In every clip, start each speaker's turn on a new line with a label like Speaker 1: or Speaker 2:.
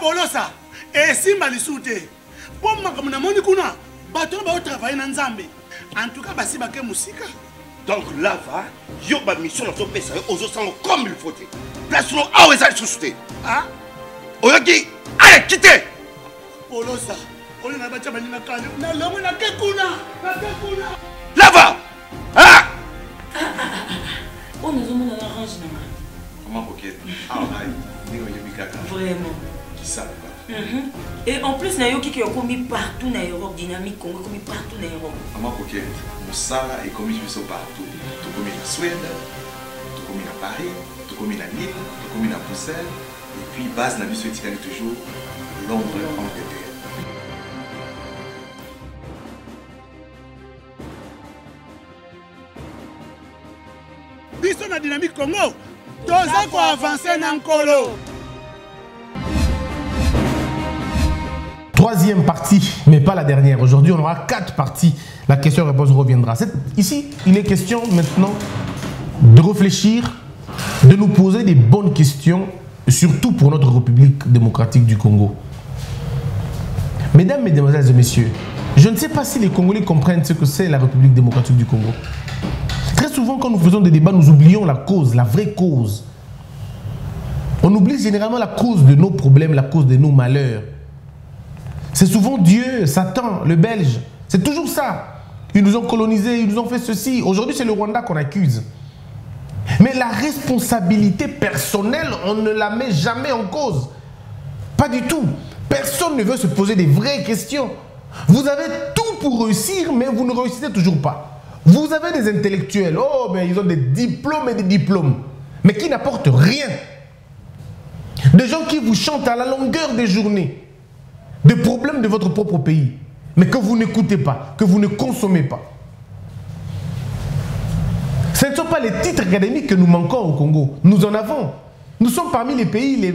Speaker 1: polosa esimba lisute bomma comme na moni kuna bato ba travailler na nzambe en tout cas basi bake musika
Speaker 2: donc là va yo ba mission na to pesa yo ozo sango comme il faut place no awe za susute
Speaker 1: ah
Speaker 2: oyoki allez quitter
Speaker 1: polosa on na bacha baninga kale na longo na kekuna
Speaker 2: là va ah
Speaker 3: on nous a arrangé na
Speaker 2: comment coquette ah ouais
Speaker 3: vraiment
Speaker 2: qui ça
Speaker 3: et en plus nayoki qui a commis partout na Europe dynamique Congo commis partout na Europe
Speaker 2: comment coquette Moussala est commis partout tout commis en Suède tout commis à Paris tout commis à Lille tout commis à Bruxelles et puis base na biso etikali toujours Londres Angleterre.
Speaker 1: biso na dynamique Congo toza ko avancer na nkolo.
Speaker 4: Troisième partie, mais pas la dernière. Aujourd'hui, on aura 4 parties. La question-réponse reviendra. Ici, il est question maintenant de réfléchir, de nous poser des bonnes questions, surtout pour notre République démocratique du Congo. Mesdames, Mesdemoiselles et Messieurs, je ne sais pas si les Congolais comprennent ce que c'est la République démocratique du Congo. Très souvent, quand nous faisons des débats, nous oublions la cause, la vraie cause. On oublie généralement la cause de nos problèmes, la cause de nos malheurs. C'est souvent Dieu, Satan, le Belge. C'est toujours ça. Ils nous ont colonisés, ils nous ont fait ceci. Aujourd'hui, c'est le Rwanda qu'on accuse. Mais la responsabilité personnelle, on ne la met jamais en cause. Pas du tout. Personne ne veut se poser des vraies questions. Vous avez tout pour réussir, mais vous ne réussissez toujours pas. Vous avez des intellectuels. Oh, mais ils ont des diplômes et des diplômes. Mais qui n'apportent rien. Des gens qui vous chantent à la longueur des journées des problèmes de votre propre pays, mais que vous n'écoutez pas, que vous ne consommez pas. Ce ne sont pas les titres académiques que nous manquons au Congo. Nous en avons. Nous sommes parmi les pays,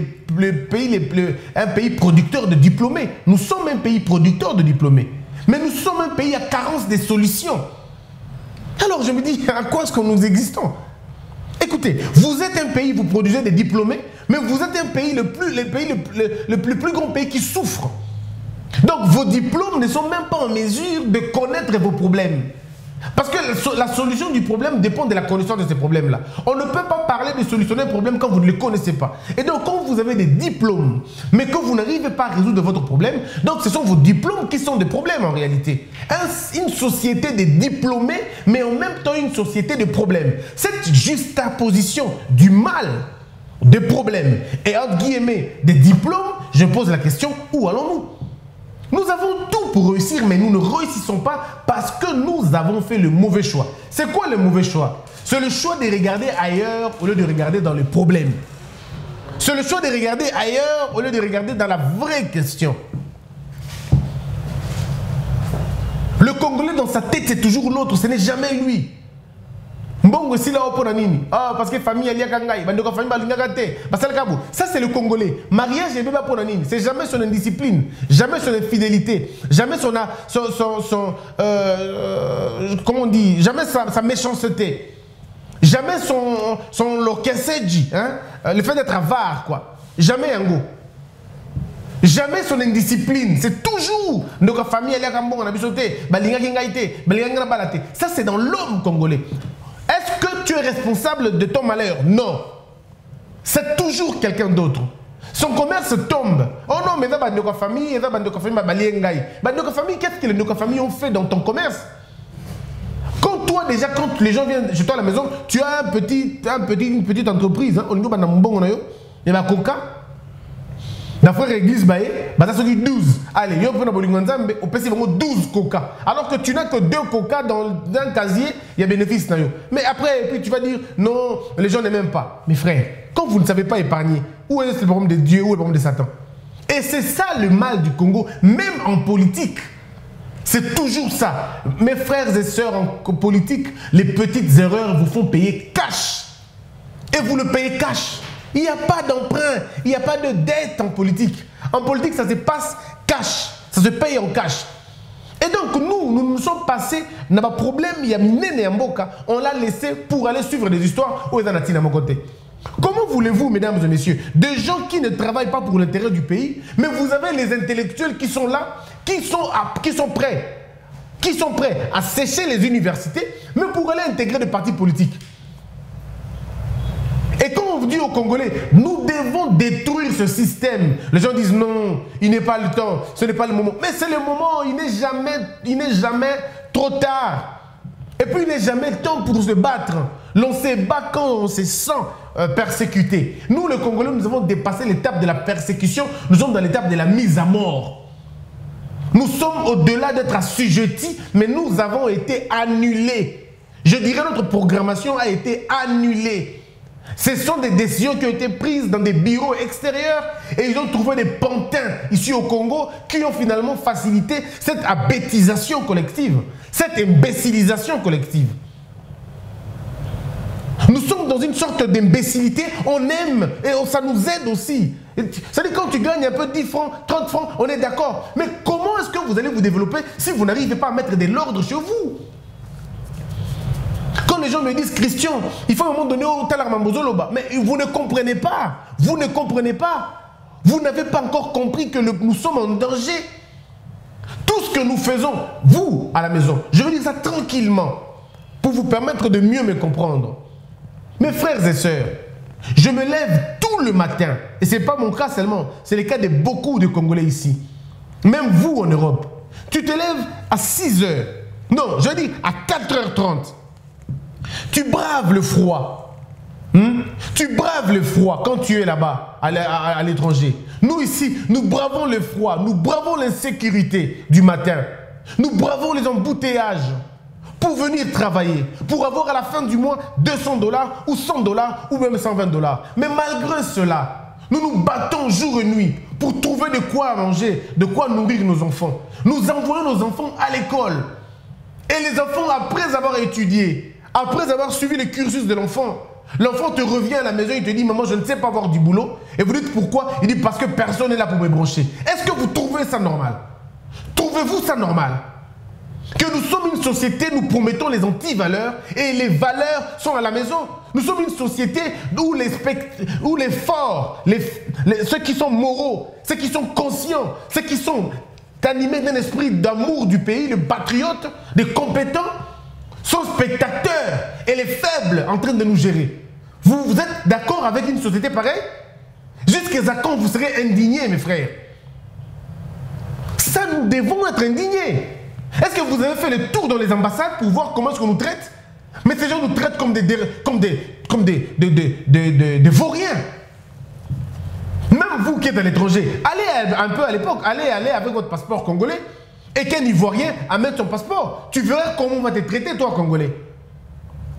Speaker 4: un pays producteur de diplômés. Nous sommes un pays producteur de diplômés. Mais nous sommes un pays à carence des solutions. Alors je me dis, à quoi est-ce que nous existons? Écoutez, vous êtes un pays, vous produisez des diplômés, mais vous êtes un pays, le plus grand pays qui souffre. Donc vos diplômes ne sont même pas en mesure de connaître vos problèmes. Parce que la solution du problème dépend de la connaissance de ces problèmes-là. On ne peut pas parler de solutionner un problème quand vous ne le connaissez pas. Et donc quand vous avez des diplômes, mais que vous n'arrivez pas à résoudre votre problème, donc ce sont vos diplômes qui sont des problèmes en réalité. Une société de diplômés, mais en même temps une société de problèmes. Cette juxtaposition du mal, des problèmes, et entre guillemets des diplômes, je pose la question, où allons-nous? Nous avons tout pour réussir, mais nous ne réussissons pas parce que nous avons fait le mauvais choix. C'est quoi le mauvais choix? C'est le choix de regarder ailleurs au lieu de regarder dans le problème. C'est le choix de regarder ailleurs au lieu de regarder dans la vraie question. Le Congolais dans sa tête, c'est toujours l'autre, ce n'est jamais lui. Mbongo si là opona nini? Ah parce que famille ali kangai, bandoko famille balingaka te. Ça c'est le Congolais. Mariage et bébé pour nini? C'est jamais son indiscipline, jamais son infidélité, jamais comment on dit, jamais sa méchanceté. Jamais son lokeseji, hein? Le fait d'être avare quoi. Jamais un go. Jamais son indiscipline, c'est toujours notre famille ali kambongo na bisoté, balingaki ngai te, balingaki na balate. Ça c'est dans l'homme congolais. Est-ce que tu es responsable de ton malheur? Non. C'est toujours quelqu'un d'autre. Son commerce tombe. Oh non, mais ça va de famille, ça va de famille, qu'est-ce que les familles ont fait dans ton commerce? Quand toi, déjà, quand les gens viennent chez toi à la maison, tu as une petite entreprise. Au niveau de il y a Coca. D'après l'église, ça se dit 12. Allez, il y a 12 Coca. Alors que tu n'as que 2 Coca dans un casier, il y a bénéfice. Mais après, puis tu vas dire, non, les gens n'aiment pas. Mes frères, quand vous ne savez pas épargner, où est le problème de Dieu, où est le problème de Satan? Et c'est ça le mal du Congo, même en politique. C'est toujours ça. Mes frères et sœurs en politique, les petites erreurs vous font payer cash. Et vous le payez cash. Il n'y a pas d'emprunt, il n'y a pas de dette en politique. En politique, ça se passe cash, ça se paye en cash. Et donc nous nous sommes passés, on n'a pas de problème, il y a Néné Mboka, on l'a laissé pour aller suivre des histoires où ils en ont à mon côté. Comment voulez-vous, mesdames et messieurs, des gens qui ne travaillent pas pour l'intérêt du pays, mais vous avez les intellectuels qui sont là, qui sont prêts à sécher les universités, mais pour aller intégrer des partis politiques. Et quand on dit aux Congolais, nous devons détruire ce système, les gens disent non, il n'est pas le temps, ce n'est pas le moment. Mais c'est le moment, il n'est jamais trop tard. Et puis il n'est jamais temps pour se battre. L'on se bat quand on se sent persécuté. Nous, les Congolais, nous avons dépassé l'étape de la persécution, nous sommes dans l'étape de la mise à mort. Nous sommes au-delà d'être assujettis, mais nous avons été annulés. Je dirais notre programmation a été annulée. Ce sont des décisions qui ont été prises dans des bureaux extérieurs et ils ont trouvé des pantins ici au Congo qui ont finalement facilité cette abétisation collective, cette imbécilisation collective. Nous sommes dans une sorte d'imbécilité, on aime et ça nous aide aussi. C'est-à-dire quand tu gagnes un peu 10 francs, 30 francs, on est d'accord. Mais comment est-ce que vous allez vous développer si vous n'arrivez pas à mettre de l'ordre chez vous? Quand les gens me disent, Christian, il faut à un moment donné au Talarmambozoloba, mais vous ne comprenez pas. Vous ne comprenez pas. Vous n'avez pas encore compris que nous sommes en danger. Tout ce que nous faisons, vous, à la maison, je veux dire ça tranquillement, pour vous permettre de mieux me comprendre. Mes frères et sœurs, je me lève tout le matin, et ce n'est pas mon cas seulement, c'est le cas de beaucoup de Congolais ici. Même vous en Europe, tu te lèves à 6 heures, non, je dis à 4h30. Tu braves le froid. Tu braves le froid quand tu es là-bas, à l'étranger. Nous ici, nous bravons le froid, nous bravons l'insécurité du matin. Nous bravons les embouteillages pour venir travailler, pour avoir à la fin du mois $200 ou $100 ou même $120. Mais malgré cela, nous nous battons jour et nuit pour trouver de quoi manger, de quoi nourrir nos enfants. Nous envoyons nos enfants à l'école. Et les enfants, après avoir étudié, après avoir suivi le cursus de l'enfant, l'enfant te revient à la maison, il te dit, maman, je ne sais pas avoir du boulot. Et vous dites pourquoi? Il dit, parce que personne n'est là pour me brancher. Est-ce que vous trouvez ça normal? Trouvez-vous ça normal? Que nous sommes une société, nous promettons les anti-valeurs et les valeurs sont à la maison. Nous sommes une société où les forts, ceux qui sont moraux, ceux qui sont conscients, ceux qui sont animés d'un esprit d'amour du pays, les patriotes, des compétents, sont spectateurs et les faibles en train de nous gérer. Vous êtes d'accord avec une société pareille? Jusqu'à quand vous serez indignés, mes frères? Ça, nous devons être indignés. Est-ce que vous avez fait le tour dans les ambassades pour voir comment est-ce qu'on nous traite? Mais ces gens nous traitent comme des vauriens. Même vous qui êtes à l'étranger, allez un peu à l'époque, allez avec votre passeport congolais. Et qu'un Ivoirien amène son passeport. Tu verras comment on va te traiter, toi, Congolais.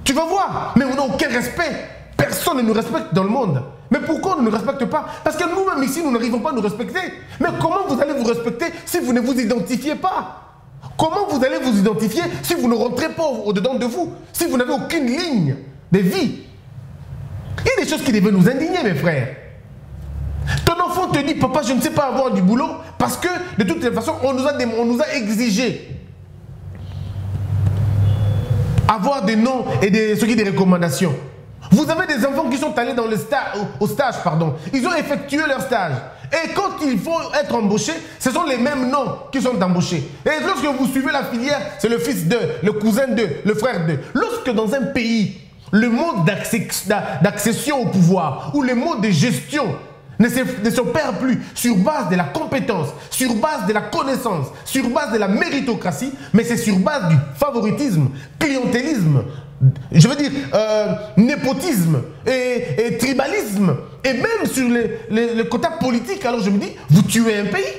Speaker 4: Tu vas voir. Mais on n'a aucun respect. Personne ne nous respecte dans le monde. Mais pourquoi on ne nous respecte pas? Parce que nous-mêmes ici, nous n'arrivons pas à nous respecter. Mais comment vous allez vous respecter si vous ne vous identifiez pas? Comment vous allez vous identifier si vous ne rentrez pas au-dedans de vous? Si vous n'avez aucune ligne de vie? Il y a des choses qui devaient nous indigner, mes frères. Ton enfant te dit, papa, je ne sais pas avoir du boulot parce que, de toutes les façons, on nous a exigé avoir des noms et des recommandations. Vous avez des enfants qui sont allés dans au stage, ils ont effectué leur stage. Et quand ils vont être embauchés, ce sont les mêmes noms qui sont embauchés. Et lorsque vous suivez la filière, c'est le fils d'eux, le cousin d'eux, le frère d'eux. Lorsque dans un pays, le mode d'accession au pouvoir ou le mode de gestion ne s'opère plus sur base de la compétence, sur base de la connaissance, sur base de la méritocratie, mais c'est sur base du favoritisme, clientélisme, je veux dire népotisme et tribalisme, et même sur les quotas politiques. Alors je me dis, vous tuez un pays,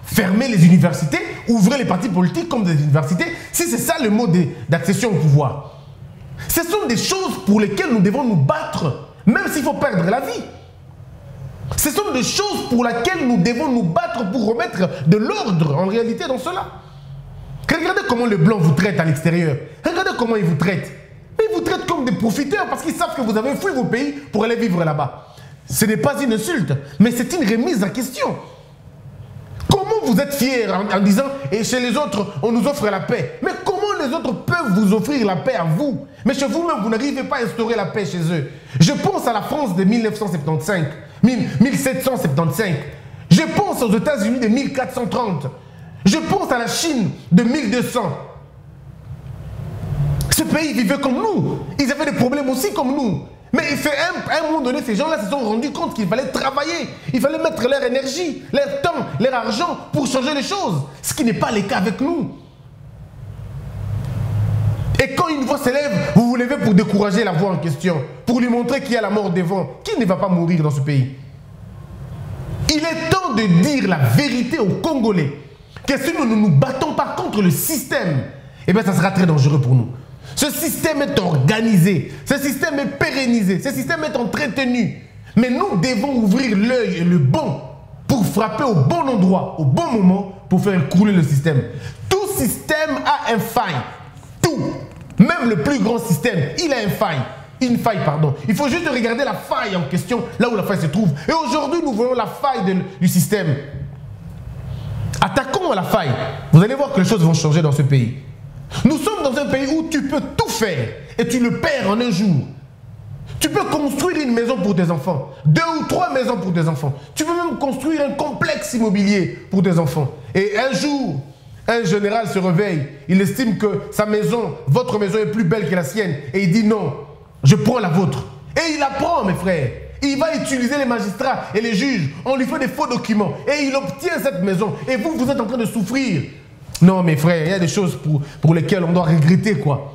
Speaker 4: fermez les universités, ouvrez les partis politiques comme des universités, si c'est ça le mode d'accession au pouvoir. Ce sont des choses pour lesquelles nous devons nous battre, même s'il faut perdre la vie. Ce sont des choses pour lesquelles nous devons nous battre pour remettre de l'ordre en réalité dans cela. Regardez comment les Blancs vous traitent à l'extérieur. Regardez comment ils vous traitent. Ils vous traitent comme des profiteurs parce qu'ils savent que vous avez fui vos pays pour aller vivre là-bas. Ce n'est pas une insulte, mais c'est une remise en question. Comment vous êtes fiers en disant, et chez les autres, on nous offre la paix? Mais comment les autres peuvent vous offrir la paix à vous, mais chez vous-même, vous n'arrivez pas à instaurer la paix chez eux. Je pense à la France de 1775. Je pense aux États-Unis de 1430. Je pense à la Chine de 1200. Ce pays vivait comme nous. Ils avaient des problèmes aussi comme nous. Mais à un moment donné, ces gens-là se sont rendus compte qu'il fallait travailler. Il fallait mettre leur énergie, leur temps, leur argent pour changer les choses. Ce qui n'est pas le cas avec nous. Et quand une voix s'élève, vous vous levez pour décourager la voix en question, pour lui montrer qu'il y a la mort devant. Qui ne va pas mourir dans ce pays? Il est temps de dire la vérité aux Congolais, que si nous ne nous battons pas contre le système, eh bien ça sera très dangereux pour nous. Ce système est organisé, ce système est pérennisé, ce système est entretenu. Mais nous devons ouvrir l'œil et le bon pour frapper au bon endroit, au bon moment, pour faire couler le système. Tout système a un faille. Tout. Même le plus grand système, il a une faille. Il faut juste regarder la faille en question, là où la faille se trouve. Et aujourd'hui, nous voyons la faille du système. Attaquons à la faille. Vous allez voir que les choses vont changer dans ce pays. Nous sommes dans un pays où tu peux tout faire et tu le perds en un jour. Tu peux construire une maison pour tes enfants, 2 ou 3 maisons pour tes enfants. Tu peux même construire un complexe immobilier pour tes enfants. Et un jour, un général se réveille, il estime que sa maison, votre maison est plus belle que la sienne. Et il dit non, je prends la vôtre. Et il la prend, mes frères. Il va utiliser les magistrats et les juges. On lui fait des faux documents. Et il obtient cette maison. Et vous, vous êtes en train de souffrir. Non, mes frères, il y a des choses pour lesquelles on doit regretter, quoi.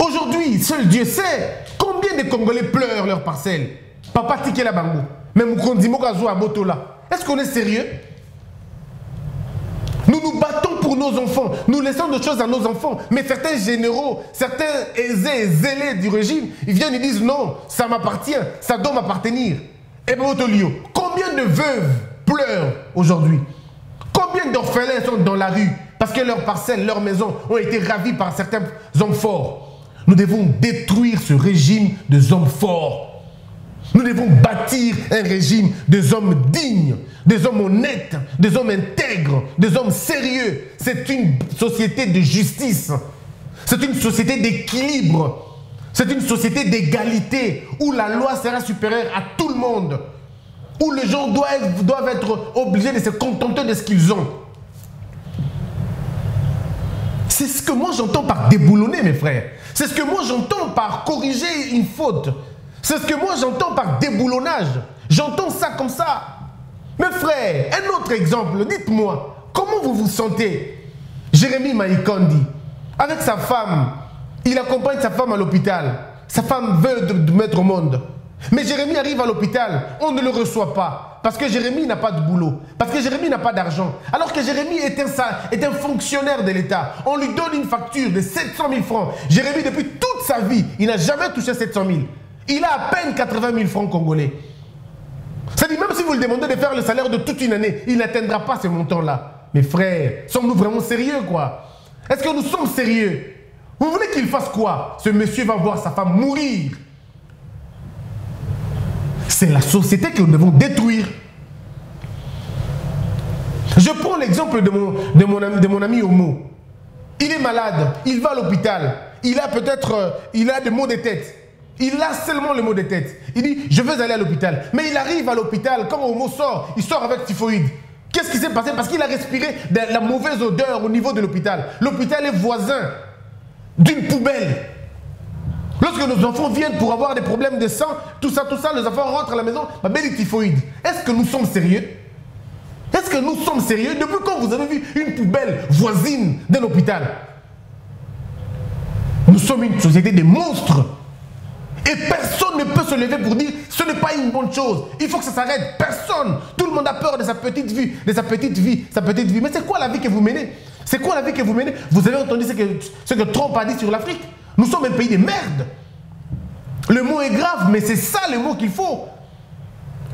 Speaker 4: Aujourd'hui, seul Dieu sait combien de Congolais pleurent leurs parcelles. Papa Tike la Bango. Même Kondimo Kazo à Botola. Est-ce qu'on est sérieux? Nous nous battons pour nos enfants. Nous laissons des choses à nos enfants. Mais certains généraux, certains aisés et zélés du régime, ils viennent et disent non, ça m'appartient, ça doit m'appartenir. Et Botolio, combien de veuves pleurent aujourd'hui? Combien d'orphelins sont dans la rue parce que leurs parcelles, leurs maisons ont été ravies par certains hommes forts? Nous devons détruire ce régime des hommes forts. Nous devons bâtir un régime des hommes dignes, des hommes honnêtes, des hommes intègres, des hommes sérieux. C'est une société de justice. C'est une société d'équilibre. C'est une société d'égalité où la loi sera supérieure à tout le monde. Où les gens doivent être obligés de se contenter de ce qu'ils ont. C'est ce que moi j'entends par déboulonner, mes frères. C'est ce que moi j'entends par corriger une faute. C'est ce que moi j'entends par déboulonnage. J'entends ça comme ça. Mes frères, un autre exemple, dites-moi, comment vous vous sentez? Jérémy Maïkondi, avec sa femme, il accompagne sa femme à l'hôpital. Sa femme veut de mettre au monde. Mais Jérémy arrive à l'hôpital, on ne le reçoit pas. Parce que Jérémy n'a pas de boulot. Parce que Jérémy n'a pas d'argent. Alors que Jérémy est un fonctionnaire de l'État. On lui donne une facture de 700 000 francs. Jérémy, depuis toute sa vie, il n'a jamais touché 700 000. Il a à peine 80 000 francs congolais. C'est-à-dire, même si vous le demandez de faire le salaire de toute une année, il n'atteindra pas ce montant-là. Mes frères, sommes-nous vraiment sérieux, quoi? Est-ce que nous sommes sérieux? Vous voulez qu'il fasse quoi? Ce monsieur va voir sa femme mourir. C'est la société que nous devons détruire. Je prends l'exemple de mon ami Homo. Il est malade, il va à l'hôpital. Il a peut-être des maux de tête. Il a seulement le mot de tête. Il dit, je veux aller à l'hôpital. Mais il arrive à l'hôpital, quand Homo sort, il sort avec typhoïde. Qu'est-ce qui s'est passé? Parce qu'il a respiré de la mauvaise odeur au niveau de l'hôpital. L'hôpital est voisin d'une poubelle. Lorsque nos enfants viennent pour avoir des problèmes de sang, tout ça, les enfants rentrent à la maison, ma belle typhoïde. Est-ce que nous sommes sérieux? Est-ce que nous sommes sérieux? Depuis quand vous avez vu une poubelle voisine d'un hôpital? Nous sommes une société de monstres. Et personne ne peut se lever pour dire ce n'est pas une bonne chose. Il faut que ça s'arrête. Personne. Tout le monde a peur de sa petite vie, sa petite vie. Mais c'est quoi la vie que vous menez? C'est quoi la vie que vous menez? Vous avez entendu ce que Trump a dit sur l'Afrique? Nous sommes un pays de merde. Le mot est grave, mais c'est ça le mot qu'il faut.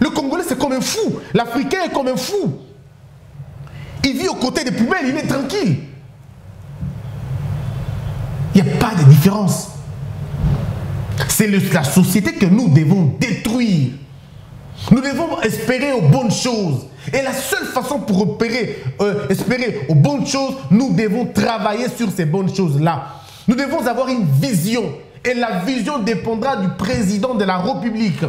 Speaker 4: Le Congolais, c'est comme un fou. L'Africain est comme un fou. Il vit aux côtés des poubelles, il est tranquille. Il n'y a pas de différence. C'est la société que nous devons détruire. Nous devons espérer aux bonnes choses. Et la seule façon pour espérer aux bonnes choses, nous devons travailler sur ces bonnes choses-là. Nous devons avoir une vision. Et la vision dépendra du président de la République.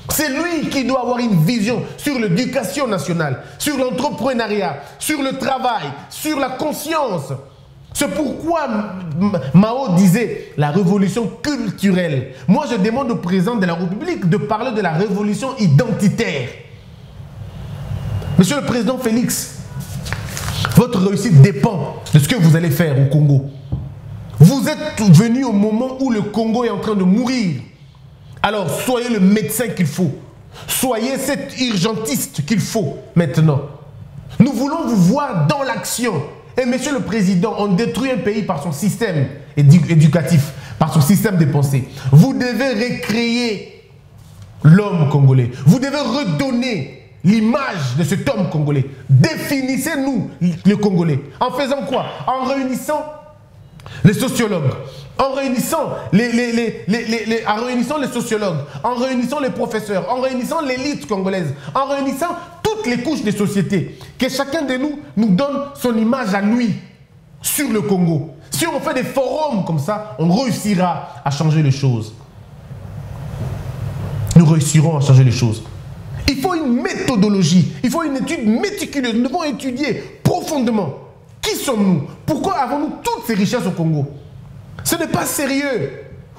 Speaker 4: C'est lui qui doit avoir une vision sur l'éducation nationale, sur l'entrepreneuriat, sur le travail, sur la conscience. C'est pourquoi Mao disait la révolution culturelle. Moi, je demande au président de la République de parler de la révolution identitaire. Monsieur le président Félix, votre réussite dépend de ce que vous allez faire au Congo. Vous êtes venu au moment où le Congo est en train de mourir. Alors, soyez le médecin qu'il faut. Soyez cet urgentiste qu'il faut maintenant. Nous voulons vous voir dans l'action. Et monsieur le président, on détruit un pays par son système éducatif, par son système de pensée. Vous devez recréer l'homme congolais. Vous devez redonner l'image de cet homme congolais. Définissez-nous le Congolais. En faisant quoi? En réunissant les sociologues, en réunissant les sociologues, en réunissant les professeurs, en réunissant l'élite congolaise, en réunissant toutes les couches des sociétés, que chacun de nous donne son image à lui sur le Congo. Si on fait des forums comme ça, on réussira à changer les choses. Nous réussirons à changer les choses. Il faut une méthodologie, il faut une étude méticuleuse. Nous devons étudier profondément. Qui sommes-nous? Pourquoi avons-nous toutes ces richesses au Congo? Ce n'est pas sérieux.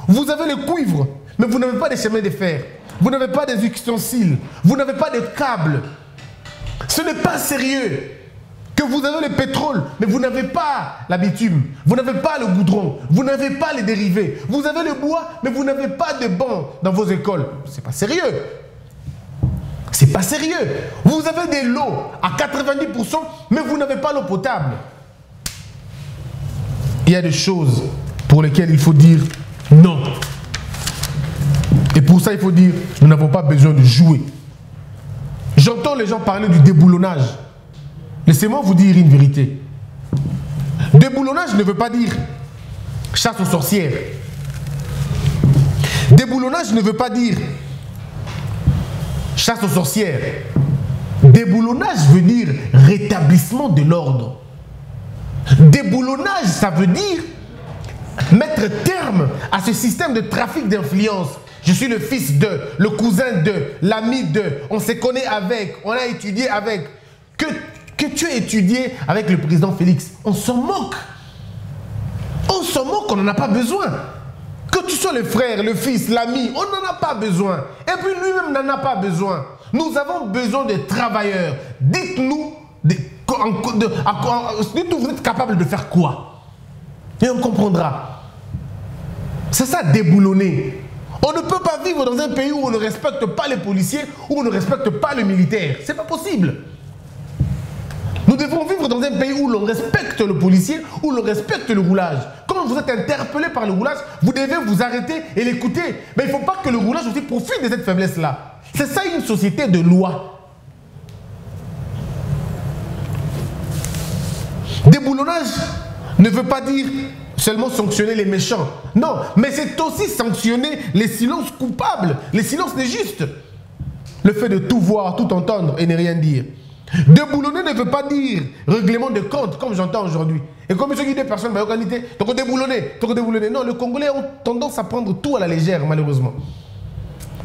Speaker 4: Vous avez le cuivre, mais vous n'avez pas de chemin de fer. Vous n'avez pas des ustensiles. Vous n'avez pas de câbles. Ce n'est pas sérieux. Que vous avez le pétrole, mais vous n'avez pas la bitume. Vous n'avez pas le goudron. Vous n'avez pas les dérivés. Vous avez le bois, mais vous n'avez pas de bancs dans vos écoles. C'est pas sérieux. C'est pas sérieux. Vous avez de l'eau à 90%, mais vous n'avez pas l'eau potable. Il y a des choses pour lesquelles il faut dire non. Et pour ça, il faut dire, nous n'avons pas besoin de jouer. J'entends les gens parler du déboulonnage. Laissez-moi vous dire une vérité. Déboulonnage ne veut pas dire chasse aux sorcières. Déboulonnage ne veut pas dire chasse aux sorcières. Déboulonnage veut dire rétablissement de l'ordre. Déboulonnage, ça veut dire mettre terme à ce système de trafic d'influence. Je suis le fils de, le cousin de, l'ami de, on se connaît avec, on a étudié avec. Que tu aies étudié avec le président Félix, on s'en moque. On s'en moque, on n'en a pas besoin. Que tu sois le frère, le fils, l'ami, on n'en a pas besoin. Et puis lui-même n'en a pas besoin. Nous avons besoin de travailleurs. Dites-nous, dites-nous, vous êtes capable de faire quoi? Et on comprendra. C'est ça, déboulonner. On ne peut pas vivre dans un pays où on ne respecte pas les policiers, où on ne respecte pas le militaire. C'est pas possible. Nous devons vivre dans un pays où l'on respecte le policier, où l'on respecte le roulage. Quand vous êtes interpellé par le roulage, vous devez vous arrêter et l'écouter. Mais il ne faut pas que le roulage aussi profite de cette faiblesse-là. C'est ça une société de loi. Déboulonnage ne veut pas dire seulement sanctionner les méchants. Non, mais c'est aussi sanctionner les silences coupables, les silences injustes. Le fait de tout voir, tout entendre et ne rien dire. Déboulonner ne veut pas dire règlement de compte, comme j'entends aujourd'hui. Et comme ceux qui disent personnes, donc déboulonner. Non, les Congolais ont tendance à prendre tout à la légère, malheureusement.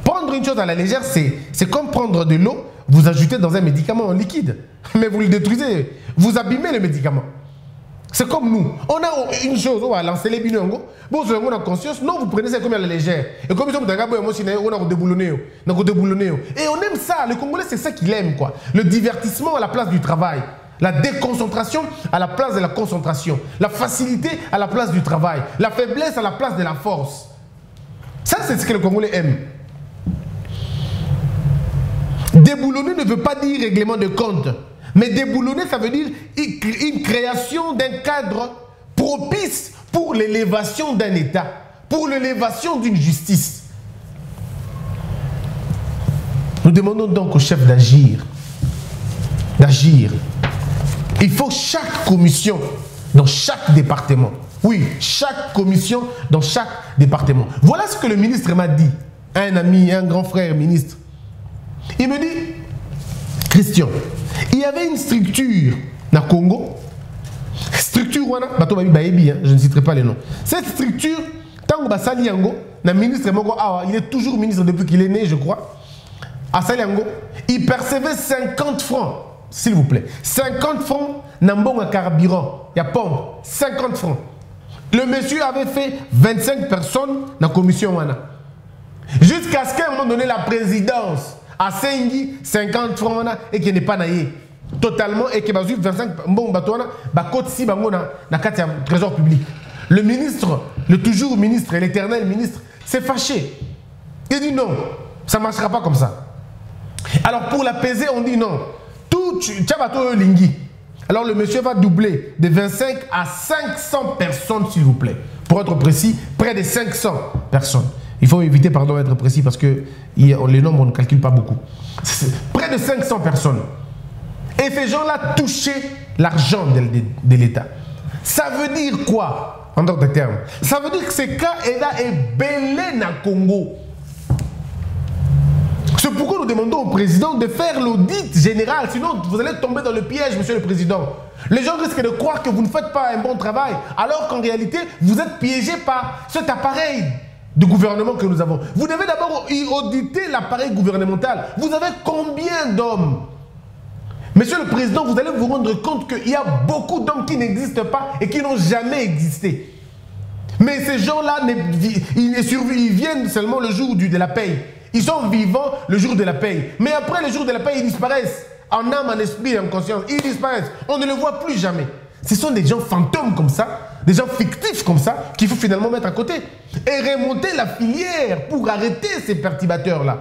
Speaker 4: Prendre une chose à la légère, c'est comme prendre de l'eau, vous ajoutez dans un médicament en liquide. Mais vous le détruisez, vous abîmez le médicament. C'est comme nous. On a une chose, on va lancer les binongo. Bon, vous avez conscience, non, vous prenez ça comme à la légère. Et comme ils ont déboulonné. Et on aime ça. Le Congolais, c'est ça qu'il aime, quoi. Le divertissement à la place du travail. La déconcentration à la place de la concentration. La facilité à la place du travail. La faiblesse à la place de la force. Ça, c'est ce que le Congolais aime. Déboulonner ne veut pas dire règlement de compte. Mais déboulonner, ça veut dire une création d'un cadre propice pour l'élévation d'un État, pour l'élévation d'une justice. Nous demandons donc au chef d'agir. Il faut chaque commission dans chaque département. Oui, chaque commission dans chaque département. Voilà ce que le ministre m'a dit. Un ami, un grand frère ministre. Il me dit, Christian, il y avait une structure dans le Congo. Structure, je ne citerai pas les noms. Cette structure, tant que Sali Yango, ministre il est toujours ministre depuis qu'il est né, je crois. À Sali Yango, il percevait 50 francs, s'il vous plaît. 50 francs, Nambon à carburant. Il y a pompe. 50 francs. Le monsieur avait fait 25 personnes dans la commission. Jusqu'à ce qu'à un moment donné, la présidence a 50 francs et qu'il n'est pas naïe. Totalement, et qu'il a 25 bon batona, côte si bango na trésor public. Le ministre, le toujours ministre et l'éternel ministre, s'est fâché. Il dit non, ça ne marchera pas comme ça. Alors pour l'apaiser, on dit non. Tout Tchabato Lingui. Alors le monsieur va doubler de 25 à 500 personnes, s'il vous plaît. Pour être précis, près de 500 personnes. Il faut éviter, pardon, d'être précis parce que les nombres, on ne calcule pas beaucoup. Près de 500 personnes. Et ces gens-là touchaient l'argent de l'État. Ça veut dire quoi, en d'autres termes? Ça veut dire que ces cas-là est belé dans le Congo. C'est pourquoi nous demandons au président de faire l'audit général. Sinon, vous allez tomber dans le piège, monsieur le président. Les gens risquent de croire que vous ne faites pas un bon travail, alors qu'en réalité, vous êtes piégé par cet appareil de gouvernement que nous avons. Vous devez d'abord auditer l'appareil gouvernemental. Vous avez combien d'hommes? Monsieur le Président, vous allez vous rendre compte qu'il y a beaucoup d'hommes qui n'existent pas et qui n'ont jamais existé. Mais ces gens-là, ils viennent seulement le jour de la paye. Ils sont vivants le jour de la paye. Mais après le jour de la paye, ils disparaissent. En âme, en esprit, en conscience. Ils disparaissent. On ne les voit plus jamais. Ce sont des gens fantômes comme ça, des gens fictifs comme ça, qu'il faut finalement mettre à côté. Et remonter la filière pour arrêter ces perturbateurs-là.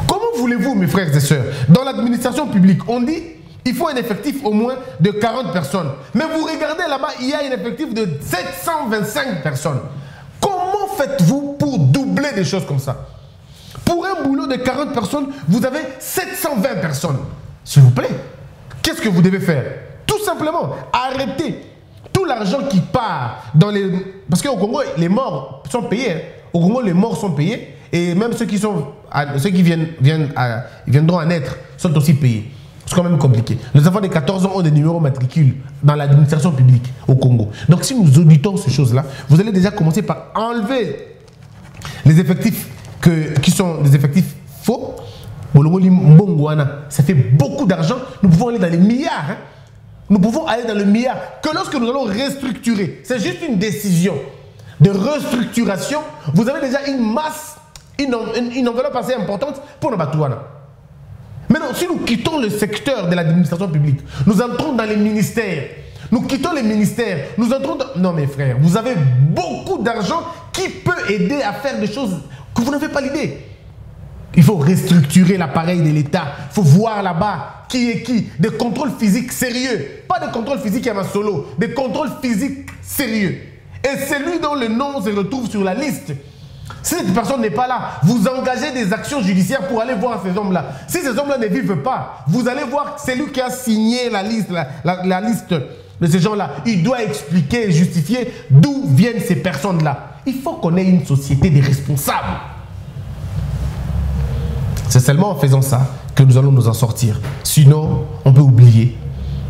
Speaker 4: Comment voulez-vous, mes frères et sœurs, dans l'administration publique, on dit il faut un effectif au moins de 40 personnes. Mais vous regardez là-bas, il y a un effectif de 725 personnes. Comment faites-vous pour doubler des choses comme ça? Pour un boulot de 40 personnes, vous avez 720 personnes. S'il vous plaît, qu'est-ce que vous devez faire? Tout simplement, arrêtez tout l'argent qui part dans les... Parce qu'au Congo, les morts sont payés. Hein. Au Congo, les morts sont payés. Et même ceux qui viendront à naître sont aussi payés. C'est quand même compliqué. Les enfants de 14 ans ont des numéros matricules dans l'administration publique au Congo. Donc si nous auditons ces choses-là, vous allez déjà commencer par enlever les effectifs qui sont des effectifs faux. Ça fait beaucoup d'argent. Nous pouvons aller dans les milliards. Hein. Nous pouvons aller dans le milliard. Que lorsque nous allons restructurer, c'est juste une décision de restructuration, vous avez déjà une masse, une enveloppe assez importante pour nos batouana. Maintenant, si nous quittons le secteur de l'administration publique, nous entrons dans les ministères. Nous quittons les ministères, nous entrons dans... Non mes frères, vous avez beaucoup d'argent qui peut aider à faire des choses que vous n'avez pas l'idée. Il faut restructurer l'appareil de l'État. Il faut voir là-bas qui est qui. Des contrôles physiques sérieux. Pas des contrôles physiques à ma solo. Des contrôles physiques sérieux. Et celui dont le nom se retrouve sur la liste. Si cette personne n'est pas là, vous engagez des actions judiciaires pour aller voir ces hommes-là. Si ces hommes-là ne vivent pas, vous allez voir celui qui a signé la liste, la liste de ces gens-là. Il doit expliquer et justifier d'où viennent ces personnes-là. Il faut qu'on ait une société des responsables. C'est seulement en faisant ça que nous allons nous en sortir. Sinon, on peut oublier.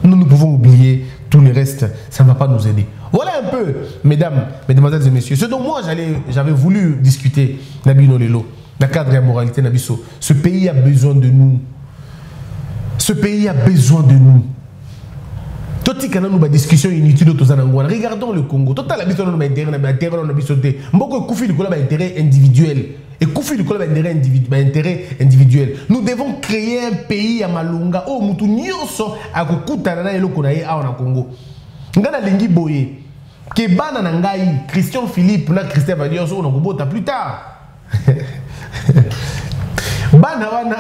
Speaker 4: Nous pouvons oublier tout le reste. Ça ne va pas nous aider. Voilà un peu, mesdames, mesdemoiselles et messieurs, ce dont moi j'avais voulu discuter, Nabino Lelo, dans le cadre de la moralité Nabiso. Ce pays a besoin de nous. Ce pays a besoin de nous. Discussion inutile. Regardons le Congo. Total intérêt individuel. Et Koufi du intérêt individuel. Nous devons créer un pays à Malunga. Oh, mutu nyonso akokutana eloko na ye awa na Congo. Ngana lingi boye. Ke bana na ngai Christian Philippe na Christian Valios on akobota plus tard. Bana wana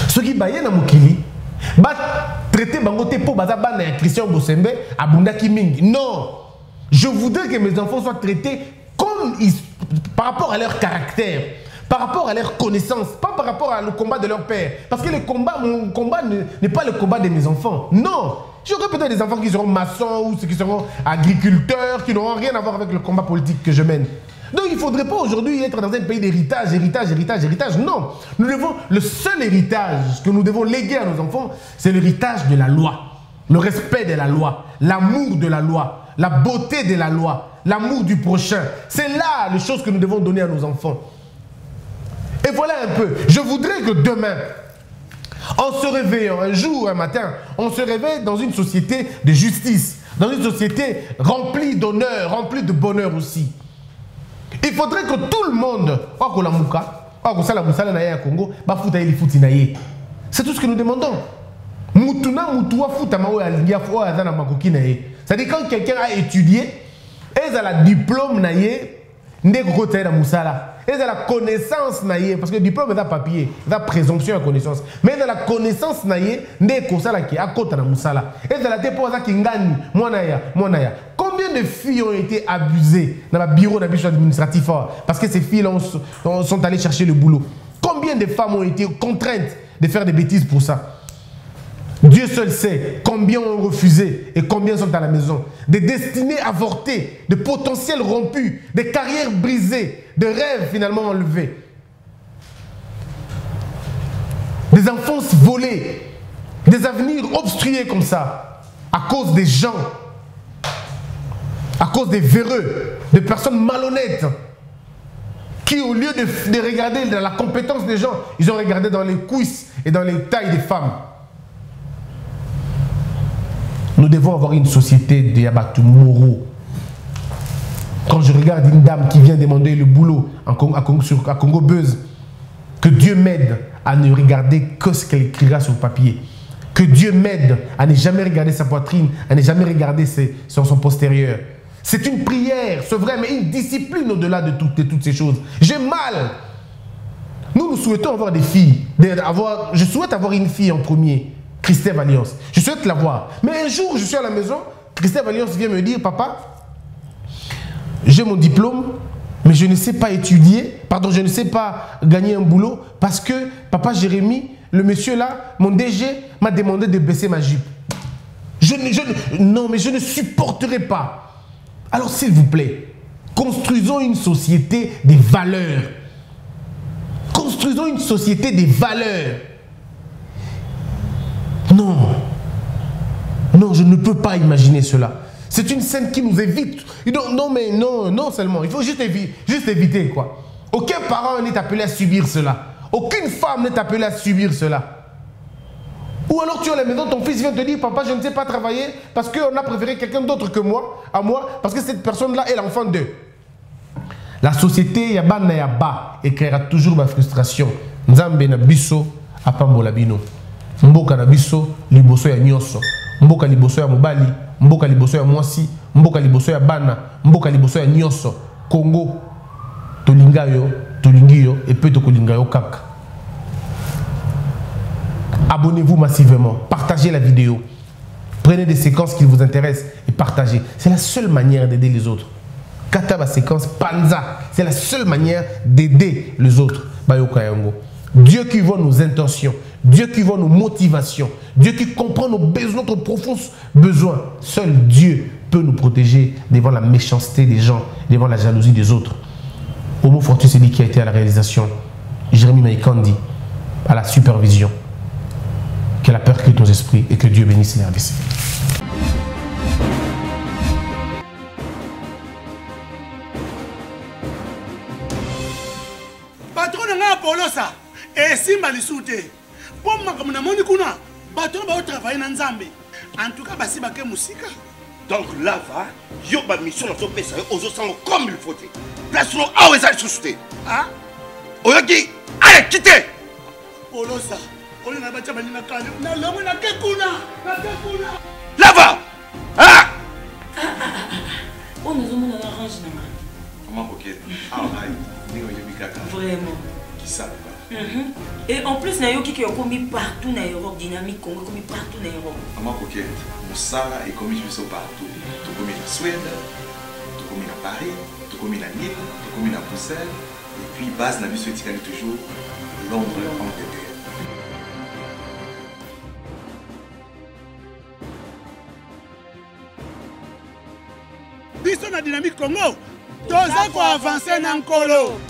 Speaker 4: soki baye na mokili ba traiter bango te po baza bana ya Christian Bosembe abundaki mingi. Non. Je voudrais que mes enfants soient traités comme par rapport à leur caractère, par rapport à leur connaissance, pas par rapport au combat de leur père. Parce que mon combat n'est pas le combat de mes enfants. Non. J'aurai peut-être des enfants qui seront maçons ou qui seront agriculteurs, qui n'auront rien à voir avec le combat politique que je mène. Donc il ne faudrait pas aujourd'hui être dans un pays d'héritage, héritage. Non. Le seul héritage que nous devons léguer à nos enfants, c'est l'héritage de la loi. Le respect de la loi, l'amour de la loi, la beauté de la loi, l'amour du prochain. C'est là les choses que nous devons donner à nos enfants. Et voilà un peu. Je voudrais que demain, en se réveillant, un jour, un matin, on se réveille dans une société de justice, dans une société remplie d'honneur, remplie de bonheur aussi. Il faudrait que tout le monde, c'est tout ce que nous demandons. C'est-à-dire quand quelqu'un a étudié, il a le diplôme, il a la connaissance, parce que le diplôme est un papier, il a présomption de connaissance. Mais il a la connaissance, il a combien de filles ont été abusées dans le bureau administratif parce que ces filles sont allées chercher le boulot? Combien de femmes ont été contraintes de faire des bêtises pour ça? Dieu seul sait combien ont refusé et combien sont à la maison. Des destinées avortées, de potentiels rompus, des carrières brisées, de rêves finalement enlevés. Des enfances volées, des avenirs obstrués comme ça, à cause des gens, à cause des véreux, des personnes malhonnêtes, qui au lieu de regarder dans la compétence des gens, ils ont regardé dans les cuisses et dans les tailles des femmes. Nous devons avoir une société de Yabatou moraux. Quand je regarde une dame qui vient demander le boulot à Congo Buzz, que Dieu m'aide à ne regarder que ce qu'elle écrira sur le papier. Que Dieu m'aide à ne jamais regarder sa poitrine, à ne jamais regarder son postérieur. C'est une prière, c'est vrai, mais une discipline au-delà de toutes ces choses. J'ai mal. Nous souhaitons avoir des filles. Je souhaite avoir une fille en premier. Christelle Alliance. Je souhaite la voir. Mais un jour, je suis à la maison, Christelle Alliance vient me dire, papa, j'ai mon diplôme, mais je ne sais pas étudier, pardon, je ne sais pas gagner un boulot, parce que, papa Jérémy, le monsieur là, mon DG, m'a demandé de baisser ma jupe. Non, mais je ne supporterai pas. Alors, s'il vous plaît, construisons une société des valeurs. Construisons une société des valeurs. Non, non, je ne peux pas imaginer cela. C'est une scène qui nous évite. Non seulement. Il faut juste éviter quoi. Aucun parent n'est appelé à subir cela. Aucune femme n'est appelée à subir cela. Ou alors tu es à la maison, ton fils vient te dire, papa, je ne sais pas travailler parce qu'on a préféré quelqu'un d'autre que moi, à moi, parce que cette personne-là est l'enfant d'eux. La société Yaba na Yaba écrira toujours ma frustration. Nzambe na biso apambola bino. Mboka na biso liboso ya nyoso, mboka liboso ya mobali, mboka liboso ya mwasi, mboka liboso ya bana, mboka liboso ya nyoso. Congo tolingayo, tolingiyo et peut tokolingayo kaka. Abonnez-vous massivement, partagez la vidéo, prenez des séquences qui vous intéressent et partagez. C'est la seule manière d'aider les autres. Kataba séquence Panza, c'est la seule manière d'aider les autres. Bayoka yango. Dieu qui voit nos intentions, Dieu qui voit nos motivations, Dieu qui comprend nos besoins, notre profond besoin. Seul Dieu peut nous protéger devant la méchanceté des gens, devant la jalousie des autres. Homo Fortus, c'est lui qui a été à la réalisation. Jérémy Maïkandi à la supervision. Que la peur quitte nos esprits et que Dieu bénisse les RDC.
Speaker 1: Patron n'a Apollo ça. Et si Malisouté. Pour moi, comme on a kuna, patron va travailler dans Nzambe. En tout cas, basi baké musika.
Speaker 5: Donc là, va, yo ba mission dans ton pays, aux autres comme il faut. Place nous à où ça suscité.
Speaker 1: Ah?
Speaker 5: Oyoki, allez, quittez.
Speaker 1: Polo ça. On a battu na kale. Na lomo na kekuna.
Speaker 5: Là va. Ah!
Speaker 3: On nous a mis dans l'orange.
Speaker 2: Comment coquette? Ah,
Speaker 3: vraiment.
Speaker 2: Qui ça?
Speaker 3: Et en plus, il y a qui ont commis partout dans l'Europe, dynamique, Congo, commis partout dans l'Europe.
Speaker 2: Comment coquette? Moussala est commis partout. Tu commis en Suède, tu commis à Paris, tu commis à Lille, tu commis à Bruxelles. Et puis, base n'a vu ce tirage toujours Londres, Angleterre.
Speaker 1: Biso na dynamique Congo. toza koavanse na nkolo